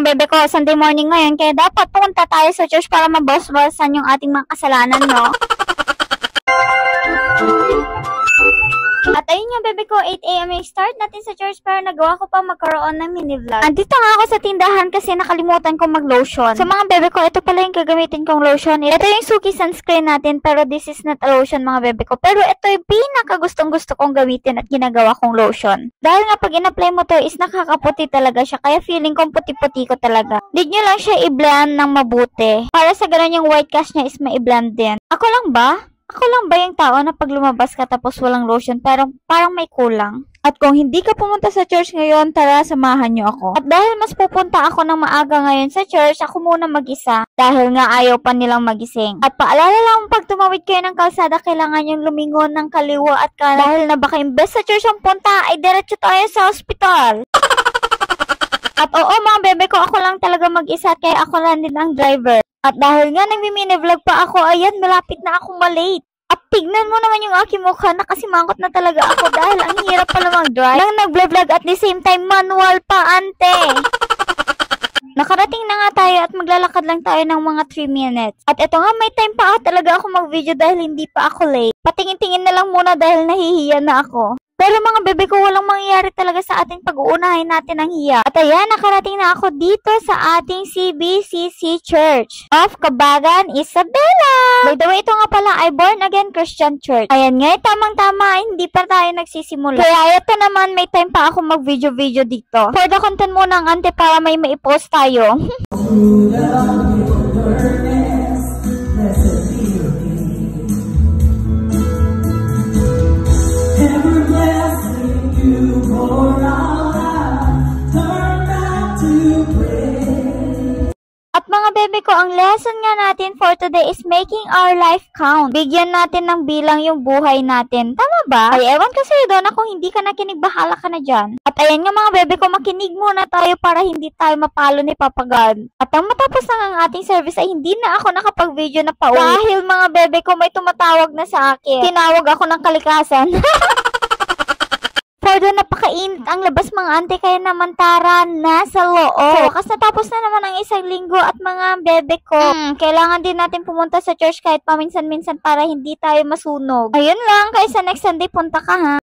mga bebe ko, Sunday morning ngayon, kaya dapat punta tayo sa church para mabawas-bawasan yung ating mga kasalanan, no? At ayun nga bebe ko, 8 AM yung start natin sa church pero nagawa ko pa magkaroon ng mini-vlog. Andito nga ako sa tindahan kasi nakalimutan kong mag-lotion. So mga bebe ko, ito pala yung gagamitin kong lotion. Ito yung Suki sunscreen natin pero this is not a lotion mga bebe ko. Pero ito yung pinakagustong gusto kong gamitin at ginagawa kong lotion. Dahil nga pag in-apply mo to is nakakaputi talaga siya kaya feeling kong puti-puti ko talaga. Need nyo lang siya i-blend ng mabuti. Para sa ganun yung white cast niya is ma-i-blend din. Ako lang ba? Ako lang ba yung tao na pag lumabas ka tapos walang lotion pero parang may kulang? At kung hindi ka pumunta sa church ngayon, tara samahan nyo ako. At dahil mas pupunta ako ng maaga ngayon sa church, ako muna mag-isa. Dahil nga ayaw pa nilang magising. At paalala lang pag tumawid kayo ng kalsada, kailangan yung lumingon ng kaliwa at kanan. Dahil na baka imbes sa church ang punta, ay diretso tayo sa hospital. At oo mga bebe ko, ako lang talaga mag-isa kaya ako lang din ang driver. At dahil nga nagmi-mini-vlog pa ako, ayan, malapit na akong malate. At tignan mo naman yung aking mukha, nakasimangot na talaga ako dahil ang hirap pala mag-drive. Nang nag-vlog at the same time, manual pa, ante. Nakarating na nga tayo at maglalakad lang tayo ng mga 3 minutes. At eto nga, may time pa talaga ako mag-video dahil hindi pa ako late. Patingin-tingin na lang muna dahil nahihiya na ako. Pero mga bebe ko, walang mangyayari talaga sa ating pag-uunahin natin ng hiya. At ayan, nakarating na ako dito sa ating CBCC Church of Cabagan, Isabela. By the way, ito nga pala ay Born Again Christian Church. Ayan nga, tamang-tama, hindi pa tayo nagsisimula. Kaya ito naman, may time pa ako mag-video-video dito. For the content muna ang ante para may maipost tayo. At mga bebe ko, ang lesson nga natin for today is making our life count. Bigyan natin ng bilang yung buhay natin. Tama ba? Ay, ewan kasi doon kung hindi ka nakinig, bahala ka na dyan. At ayan nga mga bebe ko, makinig muna tayo para hindi tayo mapalo ni Papa God. At ang matapos na ang ating service ay hindi na ako nakapag-video na pauwi. Dahil mga bebe ko, may tumatawag na sa akin. Tinawag ako ng kalikasan. Pero napakainit ang labas mga ante kaya naman tara nasa loob. So, wakas natapos na naman ang isang linggo at mga bebe ko. Kailangan din natin pumunta sa church kahit paminsan-minsan para hindi tayo masunog. Ayun lang, kaysa next Sunday punta ka ha.